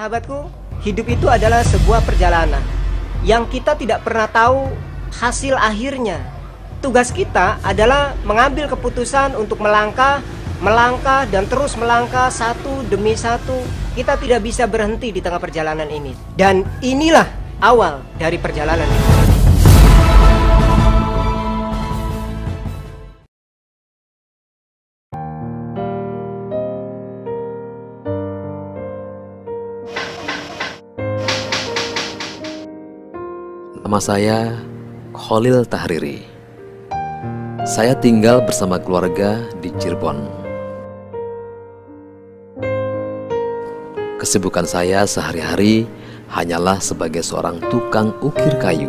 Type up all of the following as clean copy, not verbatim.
Sahabatku, hidup itu adalah sebuah perjalanan yang kita tidak pernah tahu hasil akhirnya. Tugas kita adalah mengambil keputusan untuk melangkah, dan terus melangkah satu demi satu. Kita tidak bisa berhenti di tengah perjalanan ini. Dan inilah awal dari perjalanan ini. Nama saya Khalil Tahriri. Saya tinggal bersama keluarga di Cirebon. Kesibukan saya sehari-hari hanyalah sebagai seorang tukang ukir kayu.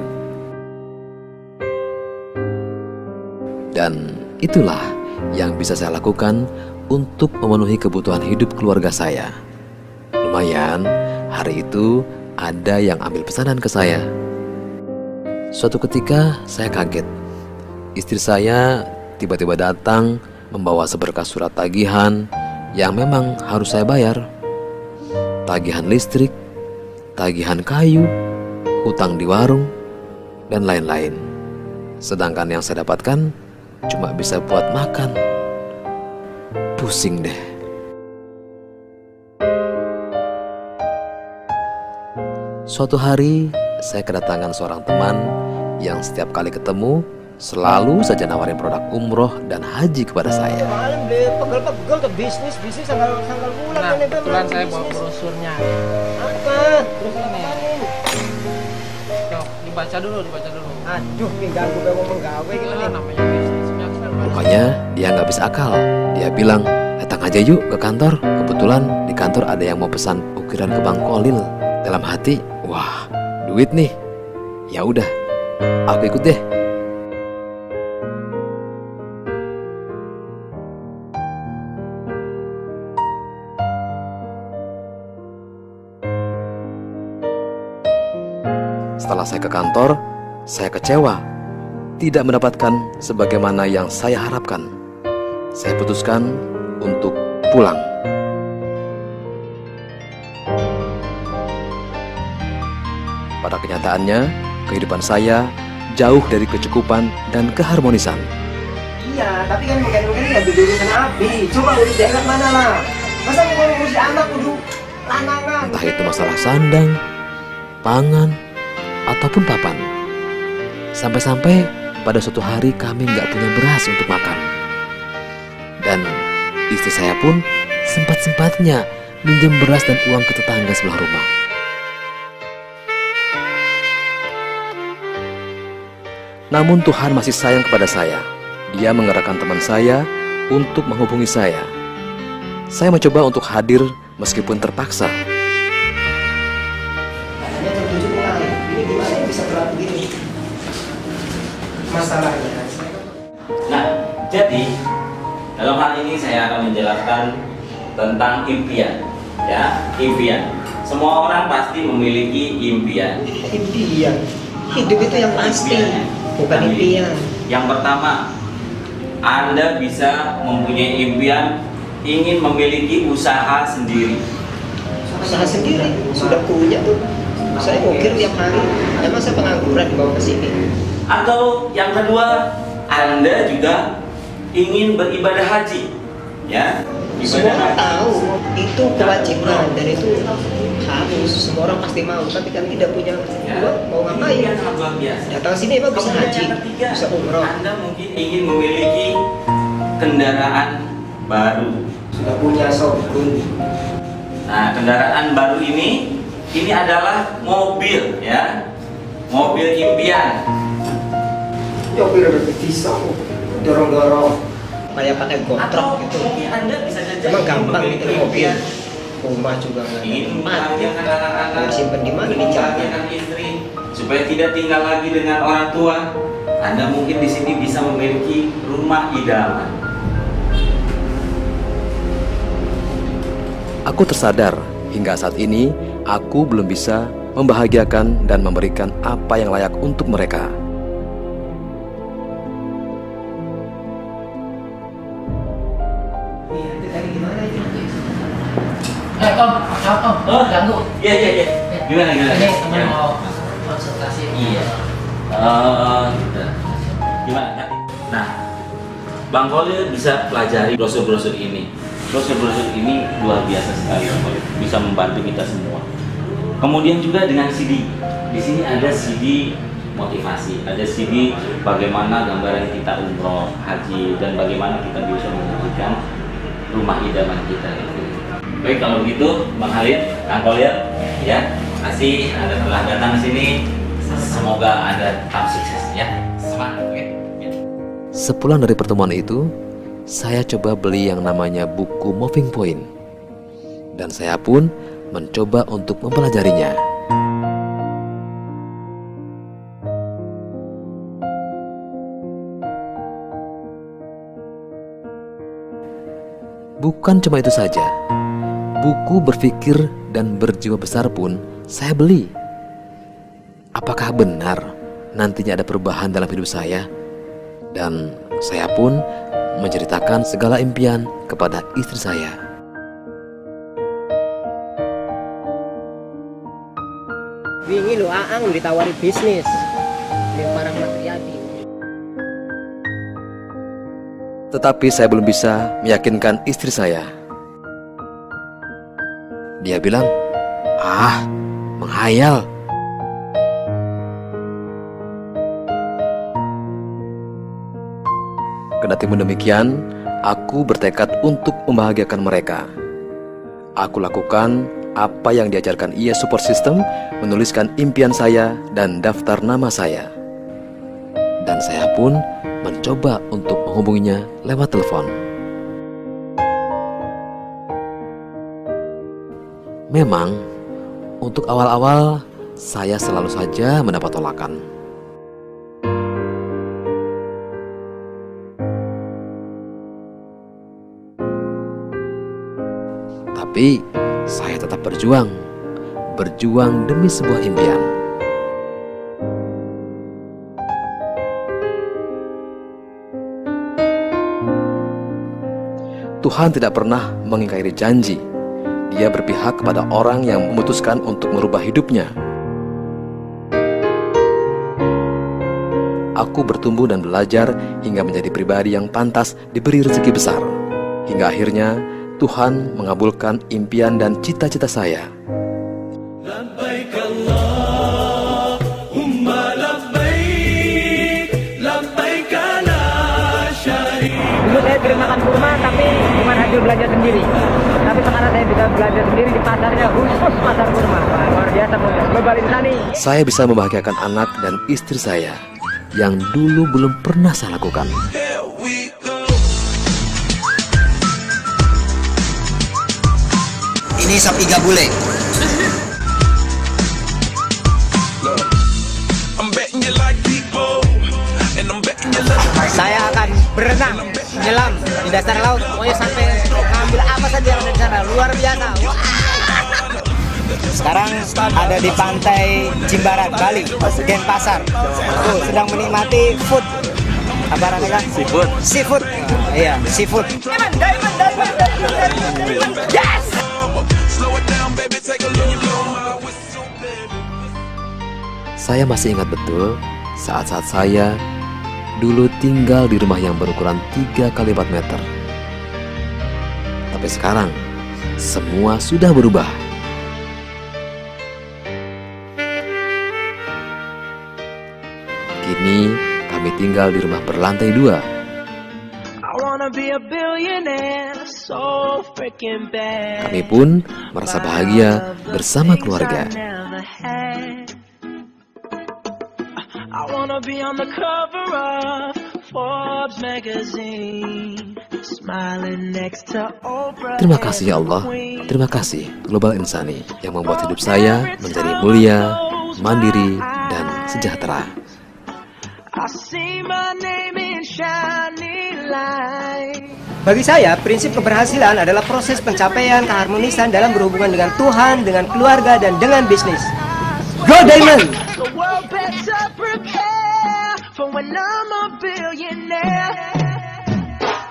Dan itulah yang bisa saya lakukan untuk memenuhi kebutuhan hidup keluarga saya. Lumayan, hari itu ada yang ambil pesanan ke saya. Suatu ketika saya kaget. Istri saya tiba-tiba datang membawa seberkas surat tagihan yang memang harus saya bayar. Tagihan listrik, tagihan kayu, hutang di warung, dan lain-lain. Sedangkan yang saya dapatkan cuma bisa buat makan. Pusing deh. Suatu hari saya kedatangan seorang teman yang setiap kali ketemu selalu saja nawarin produk umroh dan haji kepada saya. Malam deh, pegel-pegel tuh bisnis sanggal bulan. Nah, kebetulan saya bawa brosurnya. Apa? Terus ini. Cok, dibaca dulu. Aduh, ganggu gue ngomong gawe gitu nih. Namanya bisnis. Rupanya dia nggak bisa akal. Dia bilang, datang aja yuk ke kantor. Kebetulan di kantor ada yang mau pesan ukiran ke Bang Khalil. Dalam hati, wah, duit nih. Ya udah, aku ikut deh. Setelah saya ke kantor, saya kecewa. Tidak mendapatkan sebagaimana yang saya harapkan. Saya putuskan untuk pulang. Pada kenyataannya, kehidupan saya jauh dari kecukupan dan keharmonisan. Iya, tapi kan mungkin ya urusan Abi. Coba urus daerah mana lah? Masa mau ngurus anak kudu lanangan? Entah itu masalah sandang, pangan, ataupun papan. Sampai-sampai pada suatu hari kami nggak punya beras untuk makan. Dan istri saya pun sempat-sempatnya minjem beras dan uang ke tetangga sebelah rumah. Namun Tuhan masih sayang kepada saya. Dia menggerakkan teman saya untuk menghubungi saya. Saya mencoba untuk hadir meskipun terpaksa. Katanya jam 7 mulai. Ini gimana bisa berat begini? Masalahnya. Nah, jadi dalam hal ini saya akan menjelaskan tentang impian. Ya, impian. Semua orang pasti memiliki impian. Impian. Hidup itu yang pasti. Bukan impian. Yang pertama, Anda bisa mempunyai impian ingin memiliki usaha sendiri. Usaha sendiri sudah punya tuh. Saya ukir tiap hari. Emang saya pengangguran dibawa ke sini. Atau yang kedua, Anda juga ingin beribadah haji. Ya, Semua orang ibadah haji. tahu itu kewajiban dan itu harus. Semua orang pasti mau. Tapi kan tidak punya uang, mau ngapain? Impian sangat luar biasa. Datang sini emang bisa Kemudian haji, yang ketiga, bisa umroh. Anda mungkin ingin memiliki kendaraan baru. Sudah punya Shogun. Nah, kendaraan baru ini adalah mobil, ya, mobil impian. Mobil bisa dorong-dorong kayak pakai Atau gotrok gitu. mungkin Anda bisa saja Emang ingin gampang memiliki itu mobil. impian, Rumah juga nggak ada ingin tempat. membahagiakan anak-anak, Mau disimpan di mana? Di membahagiakan istri, supaya tidak tinggal lagi dengan orang tua. Anda mungkin di sini bisa memiliki rumah idaman. Aku tersadar hingga saat ini aku belum bisa membahagiakan dan memberikan apa yang layak untuk mereka. Om. Maaf Om. Oh, Ganggu. Iya. Gimana? Ini teman mau konsultasi. Iya. Gitu. Gimana? Nah, Bang Khalil bisa pelajari brosur-brosur ini. Brosur-brosur ini luar biasa sekali, Bang Khalil. Bisa membantu kita semua. Kemudian juga dengan CD. Di sini ada CD motivasi, ada CD bagaimana gambaran kita umroh, haji, dan bagaimana kita bisa mewujudkan rumah idaman kita. Baik, kalau begitu, Bang Khalil, Kang Khalil, ya, kasih Anda telah datang ke sini. Semoga Anda tetap sukses, ya. Semangat, oke? Sepulang dari pertemuan itu, saya coba beli yang namanya buku Moving Point. Dan saya pun mencoba untuk mempelajarinya. Bukan cuma itu saja, buku berpikir dan berjiwa besar pun saya beli. Apakah benar nantinya ada perubahan dalam hidup saya? Dan saya pun menceritakan segala impian kepada istri saya. Wingi lo Aang ditawari bisnis di Parang Matriadi. Tetapi saya belum bisa meyakinkan istri saya. Dia bilang, menghayal. Kendati demikian, aku bertekad untuk membahagiakan mereka. Aku lakukan apa yang diajarkan IA Support System, menuliskan impian saya dan daftar nama saya. Dan saya pun mencoba untuk menghubunginya lewat telepon. Memang, untuk awal-awal saya selalu saja mendapat tolakan. Tapi saya tetap berjuang demi sebuah impian. Tuhan tidak pernah mengingkari janji. Dia berpihak kepada orang yang memutuskan untuk merubah hidupnya. Aku bertumbuh dan belajar hingga menjadi pribadi yang pantas diberi rezeki besar. Hingga akhirnya Tuhan mengabulkan impian dan cita-cita saya. Labbaik Allahumma labbaik, labbaik la syarika. Dulu saya sering makan kurma tapi cuma hasil belajar sendiri. Tapi sekarang saya bisa belajar sendiri di pasarnya, khusus pasar kurma. Wah, luar biasa Global Insani. Saya bisa membahagiakan anak dan istri saya yang dulu belum pernah saya lakukan. Ini sapi gabule. Saya akan berenang, menyelam di dasar laut, pokoknya sampai ngambil apa saja yang ada di sana. Luar biasa. Wah. Sekarang ada di pantai Jimbaran, Bali, Denpasar. Sedang menikmati food. Apa namanya? Seafood. Iya, seafood. Yes! Saya masih ingat betul saat-saat saya dulu tinggal di rumah yang berukuran 3 x 4 meter. Tapi sekarang semua sudah berubah. Kini kami tinggal di rumah berlantai 2. Kami pun merasa bahagia bersama keluarga. Terima kasih ya Allah, terima kasih Global Insani yang membuat hidup saya menjadi mulia, mandiri, dan sejahtera. Bagi saya, prinsip keberhasilan adalah proses pencapaian keharmonisan dalam berhubungan dengan Tuhan, dengan keluarga, dan dengan bisnis. Go Diamond!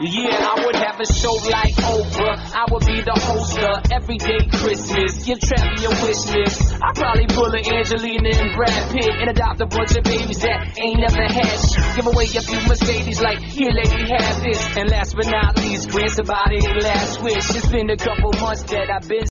Yeah, I would have a show like Oprah. I would be the host of everyday Christmas. Give Travis a wish list. I'd probably pull a Angelina and Brad Pitt and adopt a bunch of babies that ain't never had shit. Give away a few Mercedes like, here lady, have this. And last but not least, grant somebody a last wish. It's been a couple months that I've been